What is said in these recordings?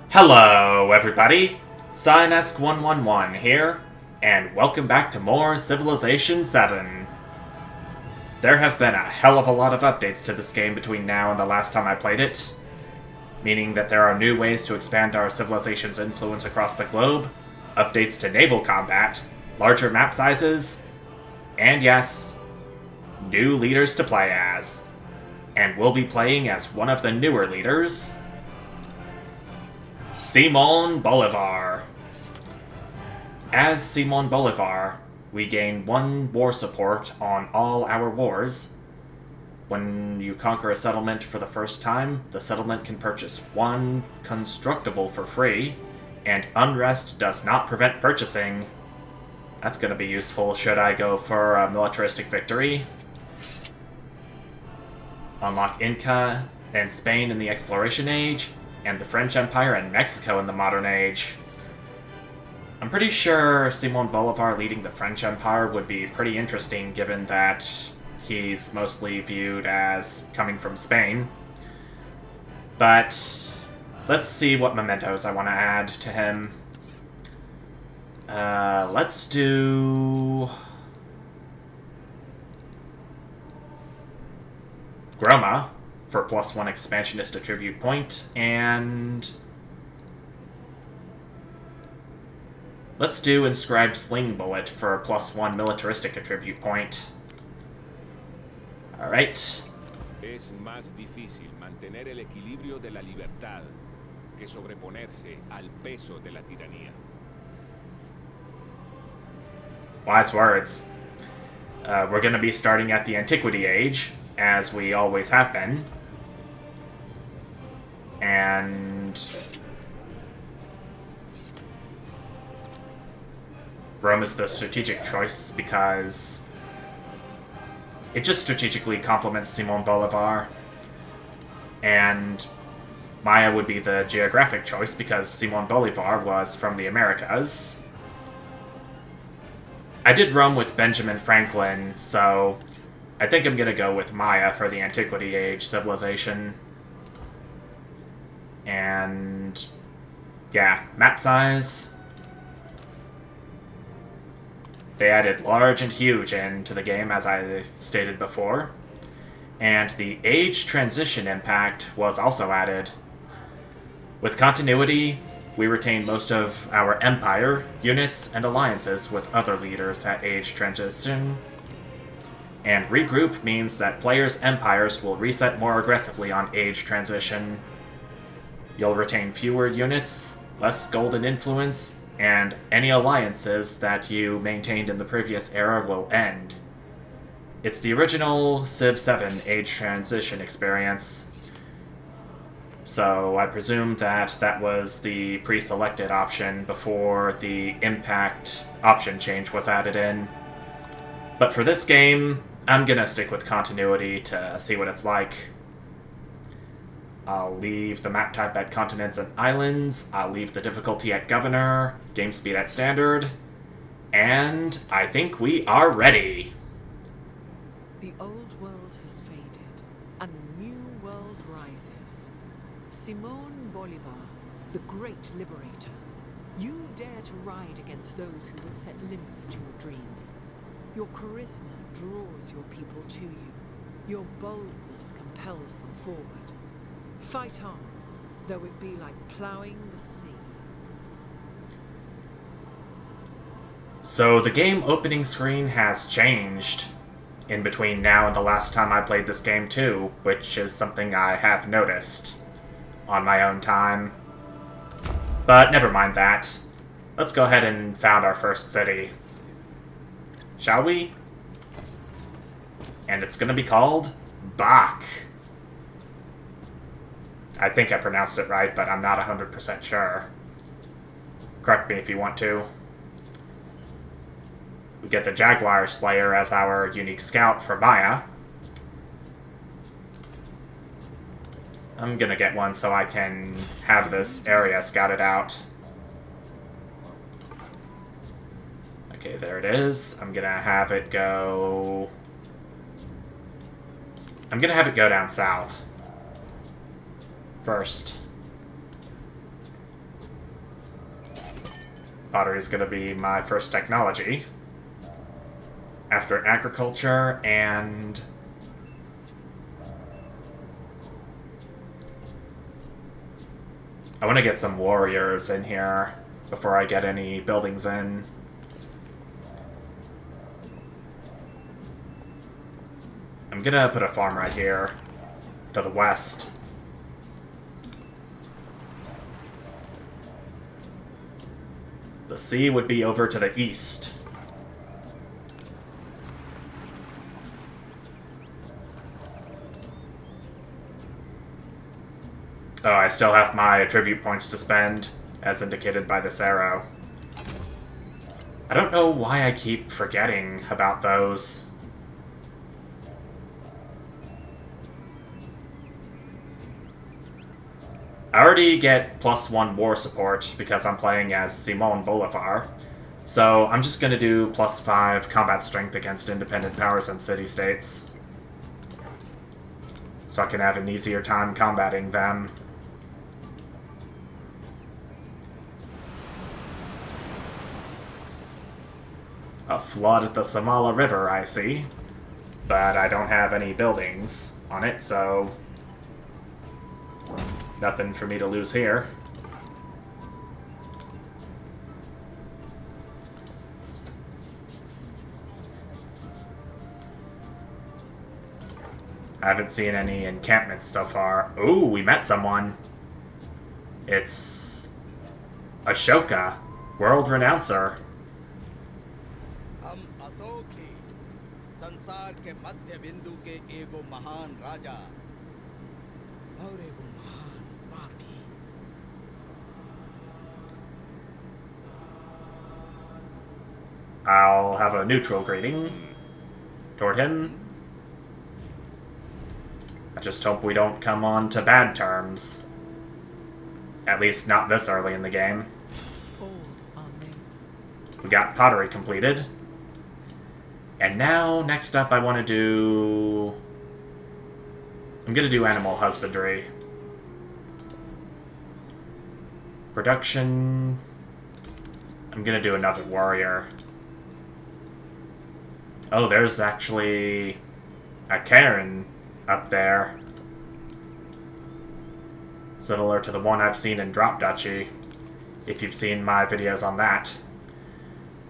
Hello, everybody! Cyanesque111 here, and welcome back to more Civilization VII. There have been a hell of a lot of updates to this game between now and the last time I played it, meaning that there are new ways to expand our civilization's influence across the globe, updates to naval combat, larger map sizes, and yes, new leaders to play as. And we'll be playing as one of the newer leaders, Simon Bolivar. As Simon Bolivar, we gain 1 war support on all our wars. When you conquer a settlement for the first time, the settlement can purchase 1 constructible for free, and unrest does not prevent purchasing. That's going to be useful should I go for a militaristic victory. Unlock Inca and Spain in the Exploration Age, and the French Empire and Mexico in the Modern Age. I'm pretty sure Simon Bolivar leading the French Empire would be pretty interesting given that he's mostly viewed as coming from Spain. But let's see what mementos I want to add to him. Let's do Groma for +1 expansionist attribute point, and let's do Inscribed Sling Bullet for +1 militaristic attribute point. Alright. Es más difícil mantener el equilibrio de la libertad que sobreponerse al peso de la tiranía. Wise words. We're going to be starting at the Antiquity Age, as we always have been. And Rome is the strategic choice because it just strategically complements Simon Bolivar. And Maya would be the geographic choice because Simon Bolivar was from the Americas. I did Rome with Benjamin Franklin, so I think I'm gonna go with Maya for the Antiquity Age civilization. And yeah, map size. They added large and huge into the game, as I stated before. And the age transition impact was also added. With continuity, we retain most of our empire, units, and alliances with other leaders at age transition. And regroup means that players' empires will reset more aggressively on age transition. You'll retain fewer units, less golden influence, and any alliances that you maintained in the previous era will end. It's the original Civ 7 age transition experience, so I presume that that was the pre-selected option before the impact option change was added in. But for this game, I'm gonna stick with continuity to see what it's like. I'll leave the map type at continents and islands, I'll leave the difficulty at governor, game speed at standard, and I think we are ready! The old world has faded, and the new world rises. Simon Bolivar, the great liberator, you dare to ride against those who would set limits to your dream. Your charisma draws your people to you. Your boldness compels them forward. Fight on, though it be like ploughing the sea. So the game opening screen has changed in between now and the last time I played this game too, which is something I have noticed on my own time. But never mind that. Let's go ahead and found our first city. Shall we? And it's gonna be called Bach. I think I pronounced it right, but I'm not 100% sure. Correct me if you want to. We get the Jaguar Slayer as our unique scout for Maya. I'm gonna get one so I can have this area scouted out. Okay, there it is. I'm gonna have it go down south first. Pottery is gonna be my first technology. After agriculture, and I want to get some warriors in here before I get any buildings in. I'm gonna put a farm right here to the west. The sea would be over to the east. Oh, I still have my attribute points to spend, as indicated by this arrow. I don't know why I keep forgetting about those. I already get +1 war support because I'm playing as Simon Bolivar, so I'm just gonna do +5 combat strength against independent powers and city-states, so I can have an easier time combating them. A flood at the Samala River, I see. But I don't have any buildings on it, so nothing for me to lose here. I haven't seen any encampments so far. Ooh, we met someone. It's Ashoka, world renouncer. संसार के मध्य बिंदु के एगो महान राजा और एगो महान बाकी। I'll have a neutral greeting toward him. I just hope we don't come on to bad terms. At least not this early in the game. We got pottery completed. And now, next up, I want to do... I'm going to do animal husbandry. Production... I'm going to do another warrior. Oh, there's actually a cairn up there. Similar to the one I've seen in Drop Duchy, if you've seen my videos on that.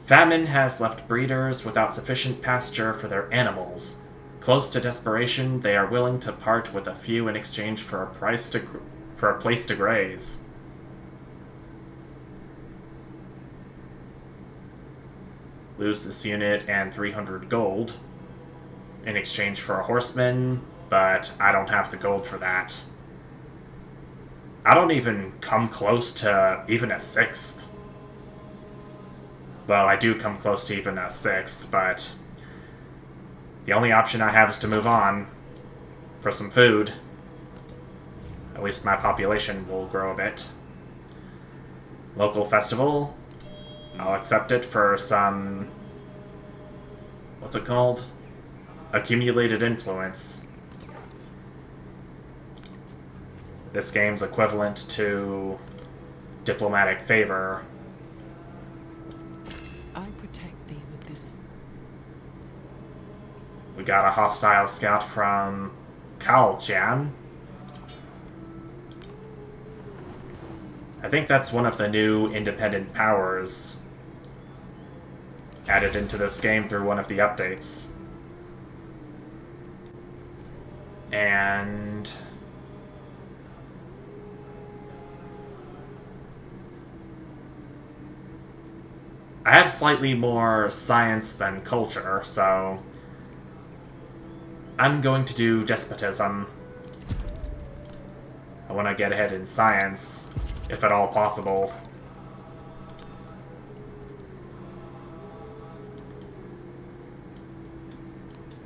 Famine has left breeders without sufficient pasture for their animals. Close to desperation, they are willing to part with a few in exchange for a place to graze. Lose this unit and 300 gold in exchange for a horseman, but I don't have the gold for that. I don't even come close to even a 6th. Well, I do come close to even a 6th, but the only option I have is to move on for some food. At least my population will grow a bit. Local festival. I'll accept it for some... what's it called? Accumulated influence. This game's equivalent to diplomatic favor. We got a hostile scout from Kaljan. I think that's one of the new independent powers added into this game through one of the updates. And... I have slightly more science than culture, so... I'm going to do despotism. I want to get ahead in science, if at all possible.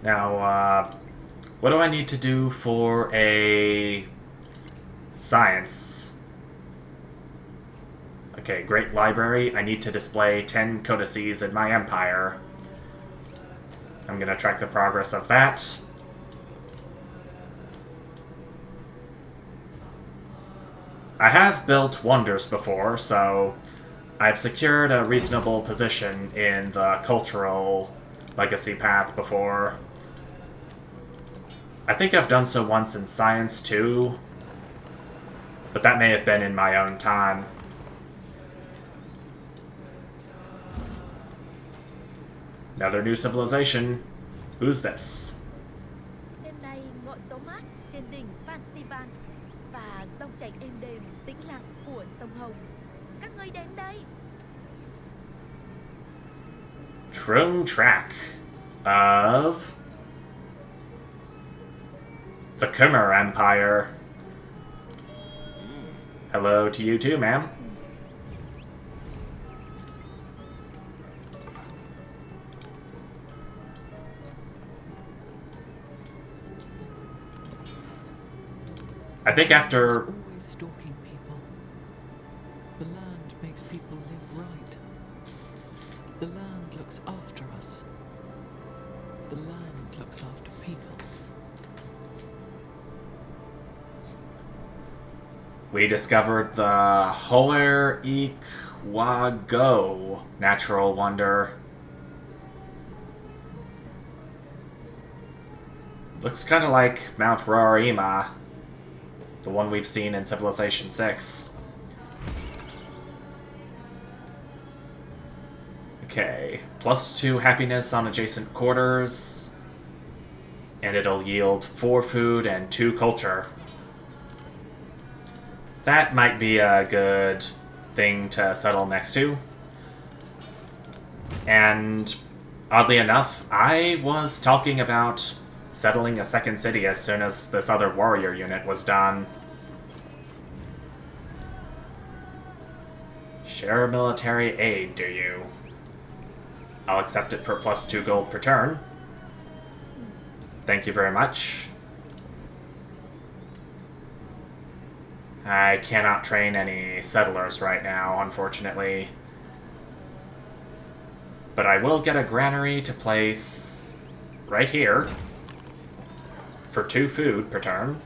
Now, what do I need to do for a science? A Okay, Great Library. I need to display 10 codices in my empire. I'm going to track the progress of that. I have built wonders before, so I've secured a reasonable position in the cultural legacy path before. I think I've done so once in science too, but that may have been in my own time. Another new civilization. Who's this? Đêm nay ngọn gió mát trên đỉnh Civilization và dòng chảy êm đềm tĩnh lặng của sông Hồng. Các ngươi đến đây. Trim track of the Khmer Empire. Hello to you too, ma'am. I think after... Always stalking people. The land makes people live right. The land looks after us. The land looks after people. we discovered the Hoer Ikwago natural wonder. Looks kind of like Mount Roraima, the one we've seen in Civilization VI. Okay, +2 happiness on adjacent quarters, and it'll yield 4 food and 2 culture. That might be a good thing to settle next to. And oddly enough, I was talking about settling a second city as soon as this other warrior unit was done. Share military aid, do you? I'll accept it for +2 gold per turn. Thank you very much. I cannot train any settlers right now, unfortunately. But I will get a granary to place right here for 2 food per turn.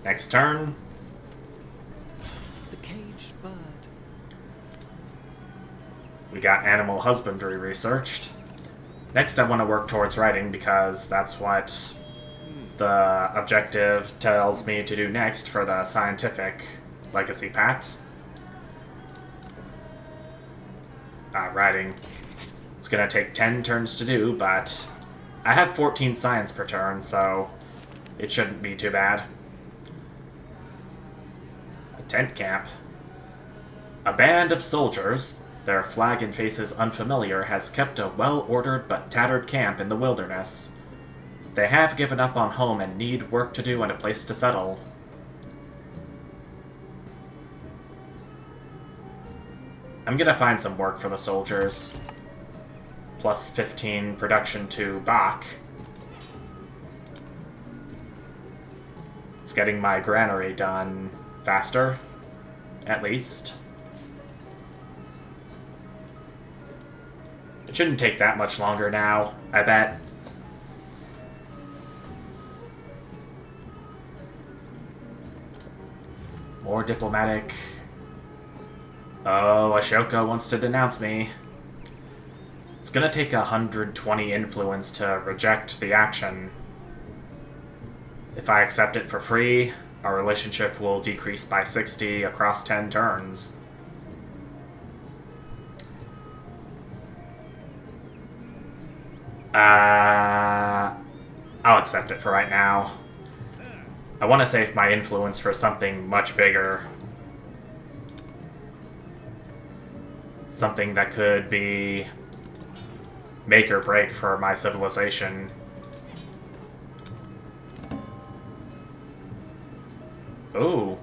Next turn. The caged bird. We got animal husbandry researched. Next, I want to work towards writing because that's what the objective tells me to do next for the scientific legacy path. Writing. It's going to take 10 turns to do, but I have 14 science per turn, so it shouldn't be too bad. A tent camp. A band of soldiers, their flag and faces unfamiliar, has kept a well-ordered but tattered camp in the wilderness. They have given up on home and need work to do and a place to settle. I'm gonna find some work for the soldiers. +15 production to Bach. It's getting my granary done faster, at least. It shouldn't take that much longer now, I bet. More diplomatic. Oh, Ashoka wants to denounce me. It's gonna take 120 influence to reject the action. If I accept it for free, our relationship will decrease by 60 across 10 turns. I'll accept it for right now. I want to save my influence for something much bigger. Something that could be make or break for my civilization. Ooh.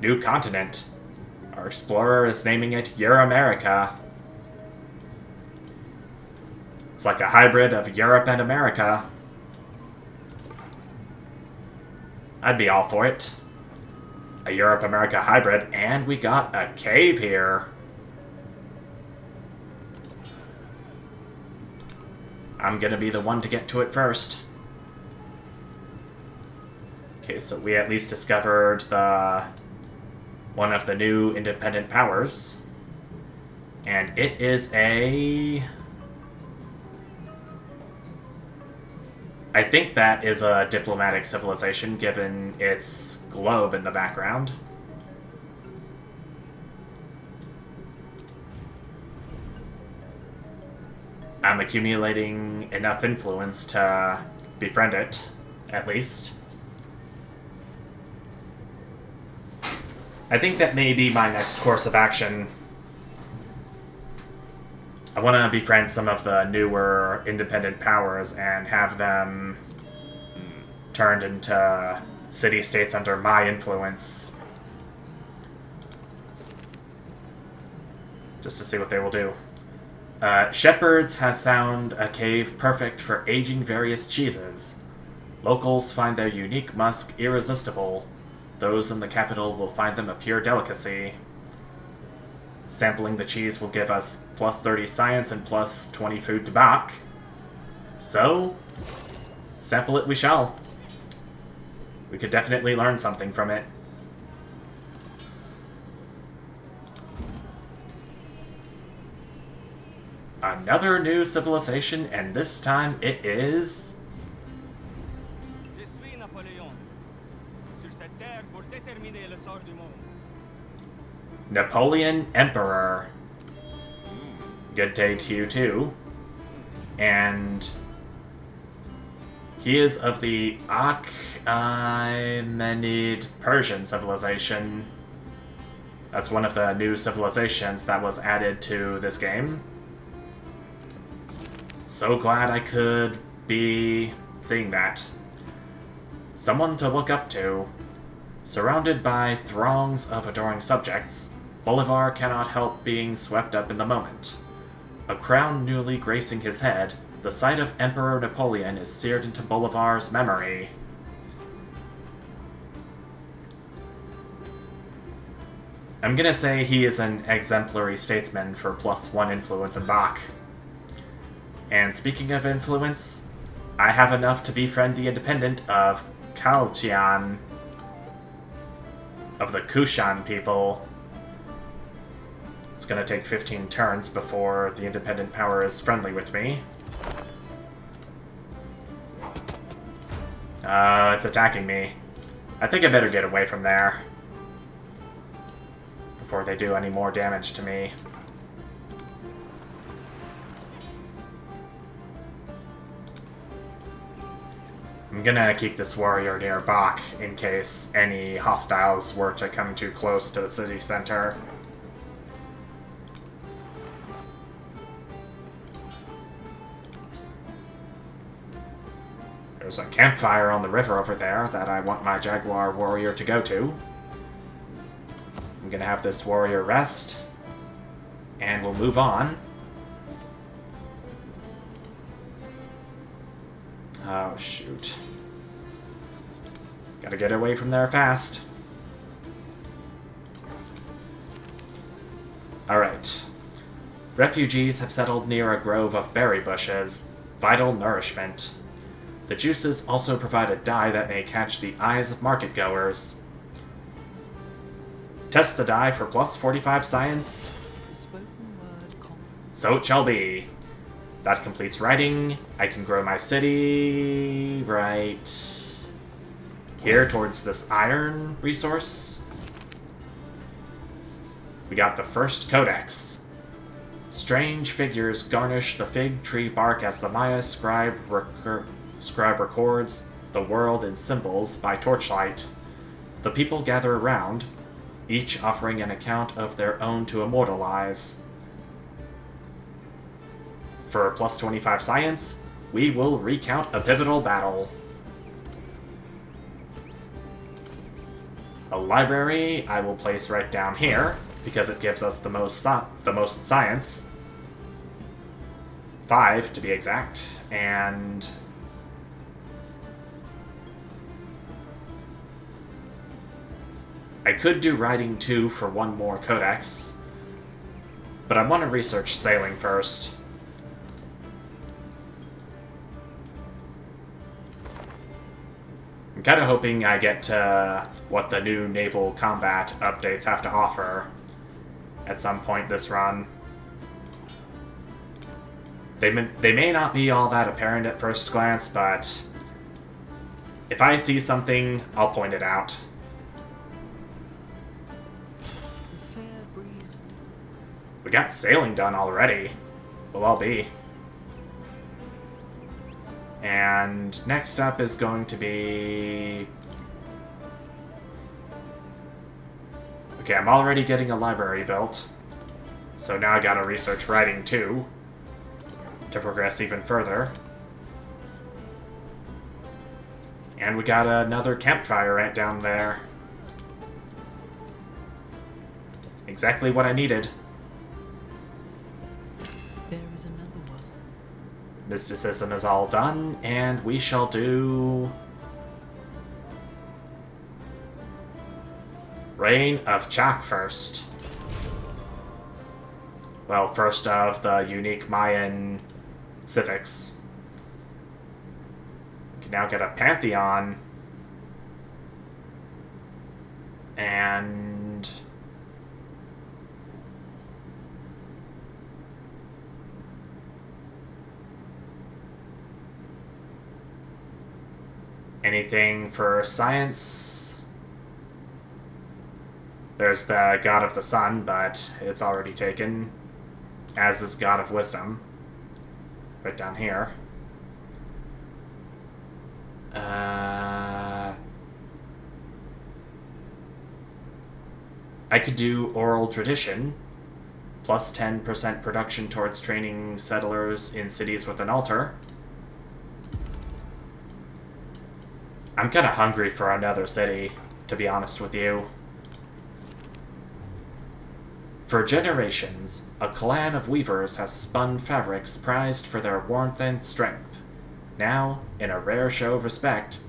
New continent. Our explorer is naming it Euramerica. It's like a hybrid of Europe and America. I'd be all for it. A Europe-America hybrid, and we got a cave here. I'm gonna be the one to get to it first. Okay, so we at least discovered one of the new independent powers. And it is a... I think that is a diplomatic civilization, given its globe in the background. I'm accumulating enough influence to befriend it, at least. I think that may be my next course of action. I want to befriend some of the newer independent powers and have them turned into city-states under my influence. Just to see what they will do. Shepherds have found a cave perfect for aging various cheeses. Locals find their unique musk irresistible. Those in the capital will find them a pure delicacy. Sampling the cheese will give us plus 30 science and plus 20 food to back. So, sample it we shall. We could definitely learn something from it. Another new civilization, and this time it is... Je suis Napoléon. Sur cette terre pour déterminer le sort du monde. Napoleon Emperor. Good day to you too. And he is of the Achaemenid Persian civilization. That's one of the new civilizations that was added to this game. So glad I could be seeing that. Someone to look up to. Surrounded by throngs of adoring subjects, Bolivar cannot help being swept up in the moment. A crown newly gracing his head, the sight of Emperor Napoleon is seared into Bolivar's memory. I'm gonna say he is an exemplary statesman for +1 influence in Bach. And speaking of influence, I have enough to befriend the independent of Kalchian, of the Kushan people. It's gonna take 15 turns before the independent power is friendly with me. It's attacking me. I think I better get away from there before they do any more damage to me. I'm gonna keep this warrior near Bach in case any hostiles were to come too close to the city center. There's a campfire on the river over there that I want my jaguar warrior to go to. I'm gonna have this warrior rest, and we'll move on. Oh, shoot. Gotta get away from there fast. Alright. Refugees have settled near a grove of berry bushes. Vital nourishment. The juices also provide a dye that may catch the eyes of market-goers. Test the dye for +45 science. The spoken word So it shall be. That completes writing. I can grow my city right here towards this iron resource. We got the first codex. Strange figures garnish the fig tree bark as the Maya scribe records the world in symbols by torchlight. The people gather around, each offering an account of their own to immortalize. For +25 science, we will recount a pivotal battle. A library I will place right down here, because it gives us the most science. 5 to be exact, and I could do writing 2 for one more codex, but I want to research sailing first. I'm kind of hoping I get to what the new naval combat updates have to offer at some point this run. They may not be all that apparent at first glance, but if I see something, I'll point it out. The fair breeze. We got sailing done already. We'll all be. And next up is going to be... Okay, I'm already getting a library built. So now I gotta research writing 2 to progress even further. And we got another campfire right down there. Exactly what I needed. There is another one. Mysticism is all done, and we shall do... Reign of Chalk first. Well, first of the unique Mayan civics. We can now get a pantheon. And... anything for science? There's the God of the Sun, but it's already taken. As is God of Wisdom. Right down here. I could do Oral Tradition. Plus 10% production towards training settlers in cities with an altar. I'm kind of hungry for another city, to be honest with you. For generations, a clan of weavers has spun fabrics prized for their warmth and strength. Now, in a rare show of respect,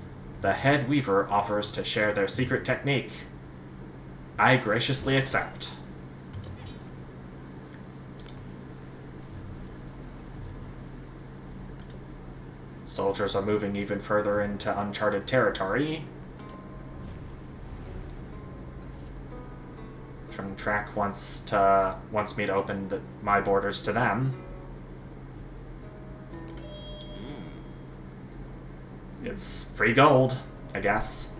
the head weaver offers to share their secret technique. I graciously accept. Soldiers are moving even further into uncharted territory. Track wants me to open my borders to them. It's free gold, I guess.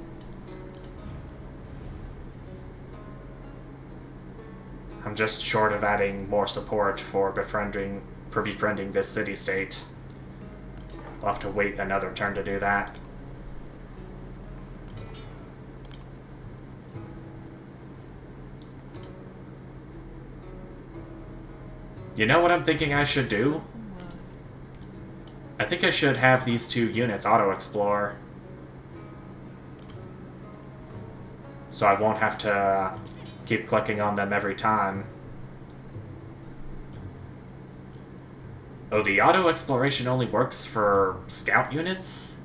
I'm just short of adding more support for befriending this city-state. I'll have to wait another turn to do that. You know what I'm thinking I should do? I think I should have these 2 units auto-explore. So I won't have to keep clicking on them every time. Oh, the auto-exploration only works for scout units?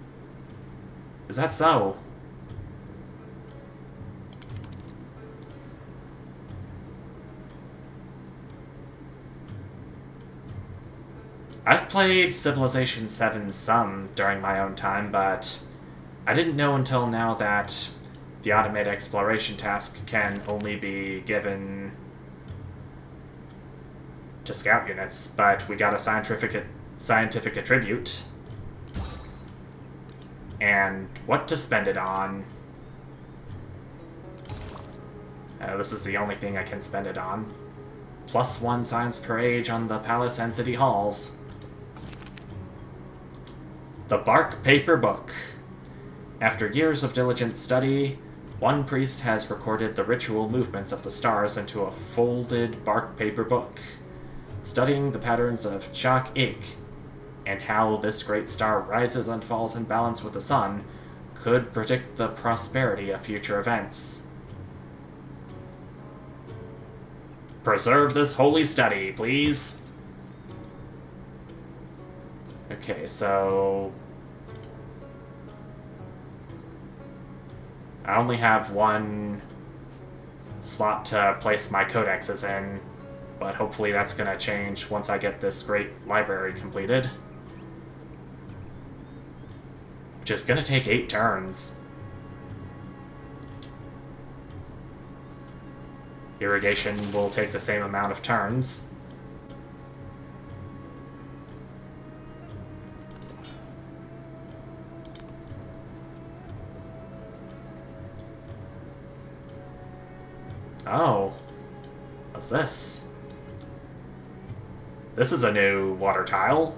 Is that so? I've played Civilization VII some during my own time, but I didn't know until now that the automated exploration task can only be given to scout units, but we got a scientific attribute. And what to spend it on? This is the only thing I can spend it on. +1 science per age on the palace and city halls. The Bark Paper Book. After years of diligent study, one priest has recorded the ritual movements of the stars into a folded bark paper book, studying the patterns of Chak-Ik and how this great star rises and falls in balance with the sun could predict the prosperity of future events. Preserve this holy study, please. Okay, so I only have one slot to place my codexes in, but hopefully that's going to change once I get this great library completed. Which is going to take 8 turns. Irrigation will take the same amount of turns. Oh. What's this? This is a new water tile.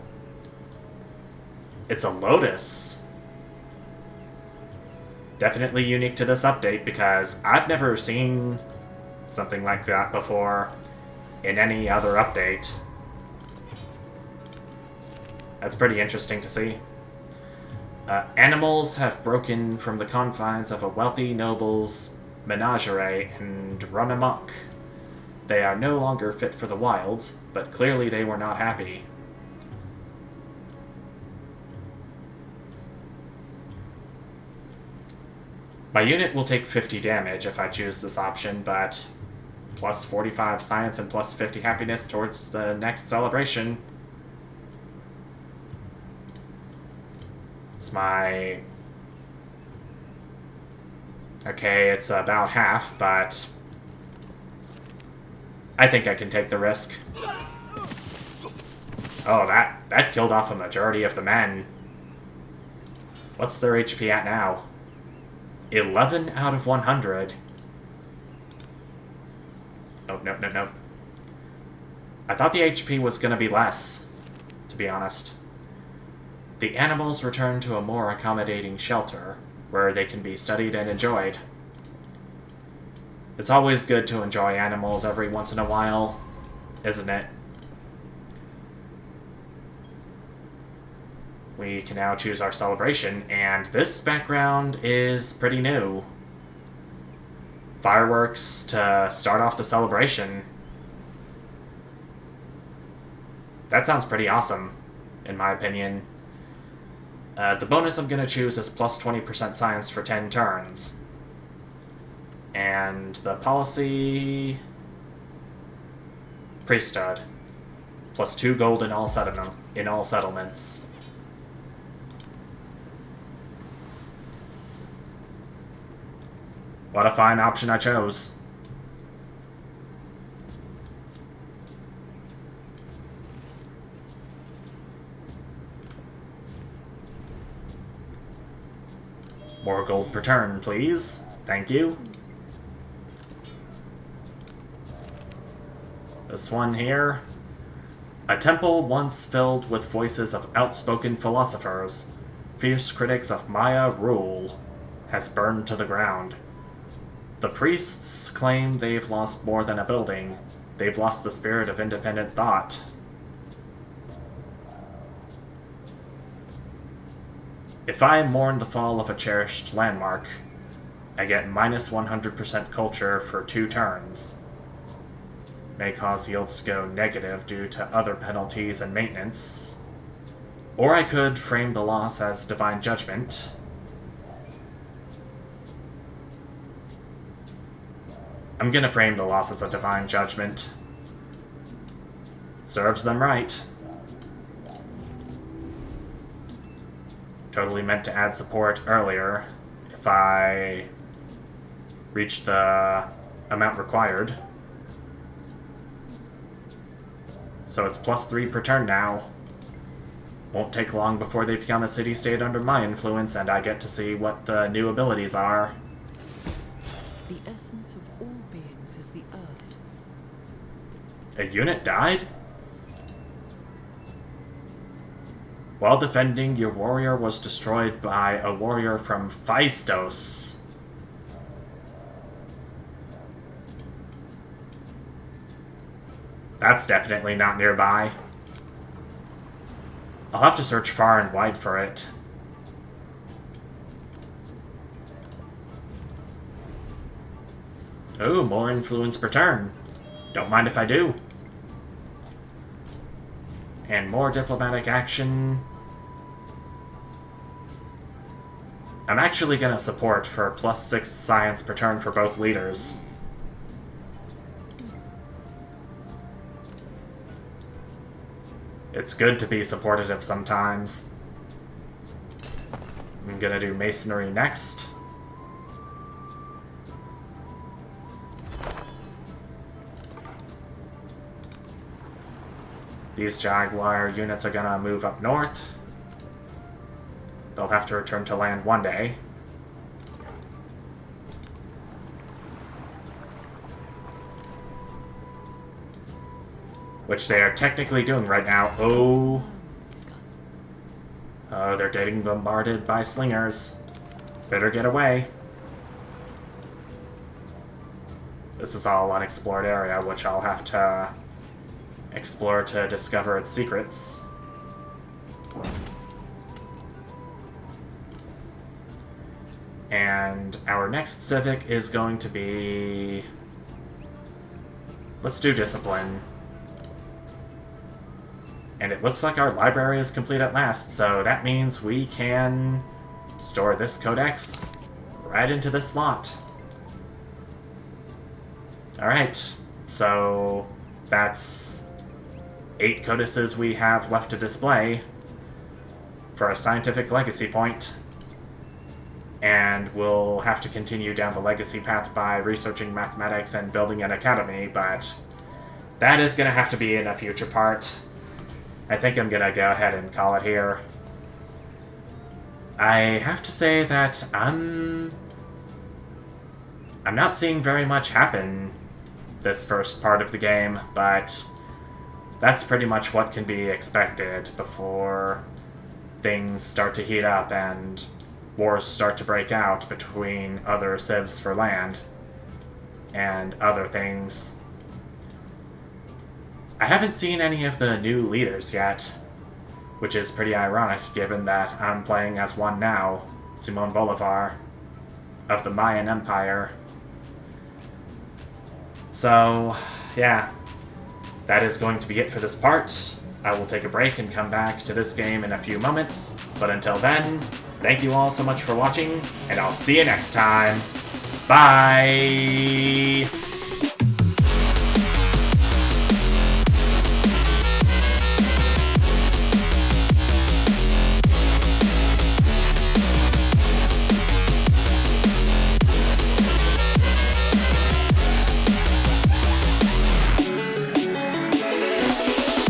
It's a lotus. Definitely unique to this update because I've never seen something like that before in any other update. That's pretty interesting to see. Animals have broken from the confines of a wealthy noble's menagerie and run amok. They are no longer fit for the wilds, but clearly they were not happy. My unit will take 50 damage if I choose this option, but plus 45 science and plus 50 happiness towards the next celebration. It's my... Okay, it's about half, but I think I can take the risk. Oh, that killed off a majority of the men. What's their HP at now? 11 out of 100. Nope. I thought the HP was going to be less, to be honest. The animals return to a more accommodating shelter, where they can be studied and enjoyed. It's always good to enjoy animals every once in a while, isn't it? We can now choose our celebration, and this background is pretty new. Fireworks to start off the celebration. That sounds pretty awesome, in my opinion. The bonus I'm going to choose is plus 20% science for 10 turns. And the policy... Priesthood. Plus 2 gold in all settlements. What a fine option I chose. More gold per turn, please. Thank you. This one here. A temple once filled with voices of outspoken philosophers, fierce critics of Maya rule, has burned to the ground. The priests claim they've lost more than a building. They've lost the spirit of independent thought. If I mourn the fall of a cherished landmark, I get minus 100% culture for 2 turns. May cause yields to go negative due to other penalties and maintenance. Or I could frame the loss as divine judgment. I'm gonna frame the loss as a divine judgment. Serves them right. Totally meant to add support earlier if I reached the amount required. So it's plus 3 per turn now. Won't take long before they become a city-state under my influence and I get to see what the new abilities are. The essence of all beings is the earth. A unit died? While defending, your warrior was destroyed by a warrior from Phaistos. That's definitely not nearby. I'll have to search far and wide for it. Ooh, more influence per turn. Don't mind if I do. And more diplomatic action. I'm actually gonna support for plus 6 science per turn for both leaders. It's good to be supportive sometimes. I'm gonna do masonry next. These Jaguar units are gonna move up north. They'll have to return to land one day. Which they are technically doing right now. Oh, they're getting bombarded by slingers. Better get away. This is all unexplored area, which I'll have to explore to discover its secrets. And our next civic is going to be... Let's do discipline. And it looks like our library is complete at last, so that means we can store this codex right into this slot. Alright, so that's 8 codices we have left to display for a scientific legacy point. And we'll have to continue down the legacy path by researching mathematics and building an academy, but that is going to have to be in a future part. I think I'm going to go ahead and call it here. I have to say that I'm not seeing very much happen this first part of the game, but that's pretty much what can be expected before things start to heat up and wars start to break out between other civs for land and other things. I haven't seen any of the new leaders yet, which is pretty ironic given that I'm playing as one now, Simón Bolivar, of the Mayan Empire. So, yeah, that is going to be it for this part. I will take a break and come back to this game in a few moments, but until then, thank you all so much for watching, and I'll see you next time. Bye!